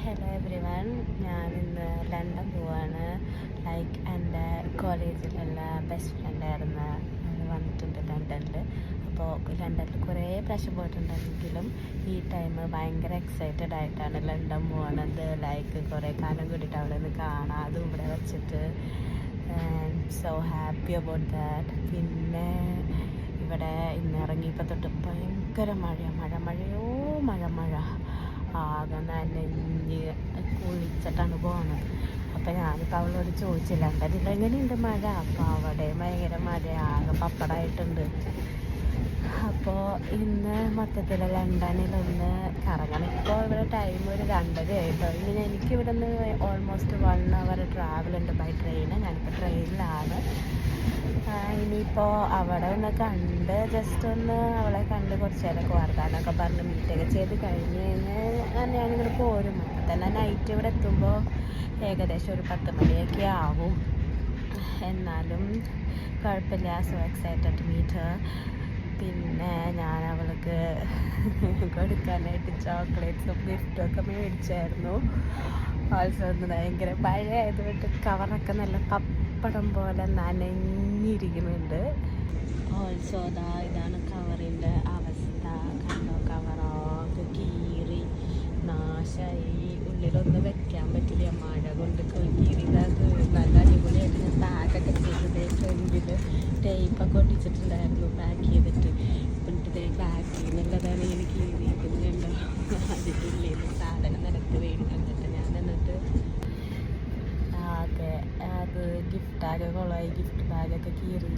Hello every one, ഞാൻ ഇന്ന് London പോവാണ്. എൻ്റെ കോളേജിലുള്ള ബെസ്റ്റ് ഫ്രണ്ടായിരുന്നു വന്നിട്ടുണ്ട് ലണ്ടനിൽ. അപ്പോൾ ലണ്ടനിൽ കുറേ പ്രാവശ്യം പോയിട്ടുണ്ടെങ്കിലും ഈ ടൈം ഭയങ്കര എക്സൈറ്റഡ് ആയിട്ടാണ് ലണ്ടൻ പോകണത്. കുറേ കാലം കൂടിയിട്ട് അവിടെ നിന്ന് കാണാം, അതും ഇവിടെ വെച്ചിട്ട് സോ ഹാപ്പി അബൌട്ട് ദാറ്റ്. പിന്നെ ഇവിടെ ഇന്ന് ഇറങ്ങിയപ്പോൾ തൊട്ട് ഭയങ്കര മഴ ആകെ നനഞ്ഞ് കുളിച്ചിട്ടാണ് പോകുന്നത്. അപ്പോൾ ഞാനിപ്പോൾ അവളോട് ചോദിച്ചു ലണ്ടനിൽ എങ്ങനെയുണ്ട് മഴ. അപ്പോൾ അവിടെ ഭയങ്കര മഴ, ആകെ പപ്പടമായിട്ടുണ്ട്. അപ്പോൾ ഇന്ന് മൊത്തത്തിൽ ലണ്ടനിലൊന്ന് കറങ്ങണം. ഇപ്പോൾ ഇവിടെ ടൈം ഒരു 2:30 ആയിട്ടോ. ഇനി എനിക്കിവിടെ നിന്ന് ഓൾമോസ്റ്റ് 1 hour ട്രാവലുണ്ട് ബൈ ട്രെയിന്. ഞാനിപ്പോൾ ട്രെയിനിലാണ്. ഇനിയിപ്പോൾ അവിടെ ഒന്ന് കണ്ട് ജസ്റ്റ് ഒന്ന് അവളെ കണ്ട് കുറച്ച് നേരമൊക്കെ വർത്താനമൊക്കെ പറഞ്ഞ് മീറ്റൊക്കെ ചെയ്ത് കഴിഞ്ഞ് കഴിഞ്ഞാൽ ഞാനിങ്ങനെ പോരും. അപ്പം തന്നെ നൈറ്റ് ഇവിടെ എത്തുമ്പോൾ ഏകദേശം ഒരു 10 മണിയൊക്കെ ആവും. എന്നാലും കുഴപ്പമില്ല. So excited to meet her. പിന്നെ ഞാൻ അവൾക്ക് കൊടുക്കാനായിട്ട് ചോക്ലേറ്റ്സും ഗിഫ്റ്റും ഒക്കെ മേടിച്ചായിരുന്നു. ഓൾസോ ഒന്ന് ഭയങ്കര മഴയായതുകൊണ്ട് കവറൊക്കെ നല്ല പപ്പടം പോലെ നനഞ്ഞിരിക്കുന്നുണ്ട്. ഓൾസോ ഇതാണ് കവറിൻ്റെ അവസ്ഥ. കണ്ടോ, കവറൊക്കെ കീറി നാശമായി. ഉള്ളിലൊന്നും വെക്കാൻ പറ്റില്ല, മഴ കൊണ്ട് കീറിയത്. നല്ല അടിപൊളിയായിട്ട് ഞാൻ പാക്കൊക്കെ ചെയ്തത് ഫ്രണ്ടിൽ ടേപ്പൊക്കെ ഒട്ടിച്ചിട്ടുണ്ടായിരുന്നു പാക്ക് ചെയ്തിട്ട്. എന്നിട്ട് പാക്ക് ചെയ്യുന്നുള്ളതാണ് ഇങ്ങനെ കീറിയിരിക്കുന്നുണ്ടോ. അതിൻ്റെ ഉള്ളിൽ സാധനം നിലത്ത് വീണ് കണ്ടിട്ട് ഞാൻ എന്നിട്ട് അത് ഗിഫ്റ്റാകെ കുളമായി. ഗിഫ്റ്റ് ബാഗൊക്കെ കീറി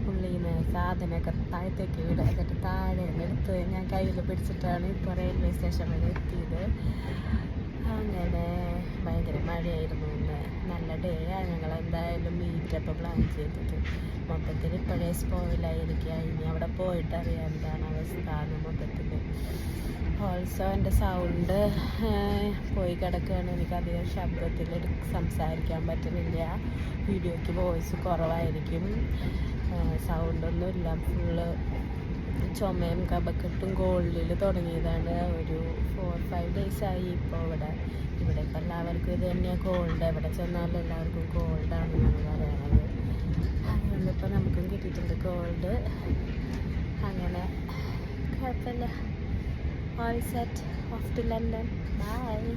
ഉള്ളിൽ നിന്ന് സാധനമൊക്കെ താഴത്തേക്ക് വിടുക. എന്നിട്ട് താഴെ എടുത്ത് ഞാൻ കയ്യിൽ പിടിച്ചിട്ടാണ് ഇപ്പോൾ റെയിൽവേ സ്റ്റേഷൻ വരെ എത്തിയത്. അങ്ങനെ ഭയങ്കര മഴയായിരുന്നു ഇന്ന്. നല്ല ഡേ ആണ്. ഞങ്ങൾ എന്തായാലും മീറ്റപ്പ് പ്ലാൻ ചെയ്തത്. മൊത്തത്തിൽ ഇപ്പോഴേ സ്പോയിലായിരിക്കുക. ഇനി അവിടെ പോയിട്ട് അറിയാം എന്താണ് അവസ്ഥ മൊത്തത്തിൽ. ഓൾസോ എൻ്റെ സൗണ്ട് പോയി കിടക്കുകയാണ്. എനിക്കധികം ശബ്ദത്തിൽ സംസാരിക്കാൻ പറ്റുന്നില്ല. വീഡിയോയ്ക്ക് വോയിസ് കുറവായിരിക്കും. സൗണ്ടൊന്നുമില്ല. ഫുള്ള് ചുമയും കഫക്കെട്ടും കോൾഡിൽ തുടങ്ങിയതാണ്. ഒരു 4-5 days ആയി ഇപ്പോൾ ഇവിടെ ഇപ്പം എല്ലാവർക്കും ഇത് തന്നെയാണ് കോൾഡ്. എവിടെ ചെന്നാലും എല്ലാവർക്കും കോൾഡാണെന്നാണ് പറയണത്. അതുകൊണ്ടിപ്പോൾ നമുക്കും കിട്ടിയിട്ടുണ്ട് കോൾഡ്. അങ്ങനെ കുഴപ്പമില്ല. All set, off to London. Bye.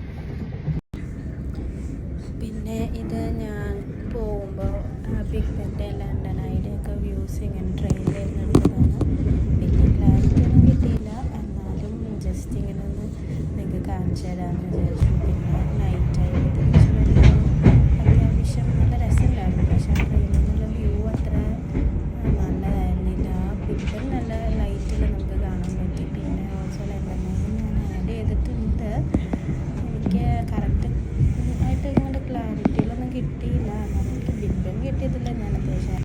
പിന്നെ ഇത് ഞാൻ പോകുമ്പോൾ ബിഗ് ബെൻ്റെ ലണ്ടൻ അതിൻ്റെയൊക്കെ വ്യൂസ് ഇങ്ങനെ ട്രെയിനിൽ എടുത്തതാണ്. പിന്നെ ക്ലാരിറ്റി ഒന്നും കിട്ടിയില്ല, എന്നാലും ജസ്റ്റ് ഇങ്ങനെ ഒന്ന് നിങ്ങൾക്ക് കാണിച്ചു തരാമെന്ന് വിചാരിച്ചു. പിന്നെ നൈറ്റായി തിരിച്ചു വരുമ്പോൾ അത്യാവശ്യം നല്ല രസമുണ്ടായിരുന്നു. പക്ഷേ ആ ട്രെയിനിൽ നിന്നുള്ള വ്യൂ അത്ര നല്ലതായിരുന്നില്ല. പിക്ചർ നല്ല ലൈറ്റിൽ നമുക്ക് കാണാൻ പറ്റി. പിന്നെ ഓൾസോ ലണ്ടനിൽ ഞാൻ ആഡ് ചെയ്തിട്ടുണ്ട്. എനിക്ക് കറക്റ്റ് ആയിട്ട് ഇങ്ങോട്ട് ക്ലാരിറ്റിയിലൊന്നും കിട്ടിയില്ല. എന്നാലും എനിക്ക് ബിഗ് ബെൻ കിട്ടിയതില്ല ഞാൻ അത്യാവശ്യം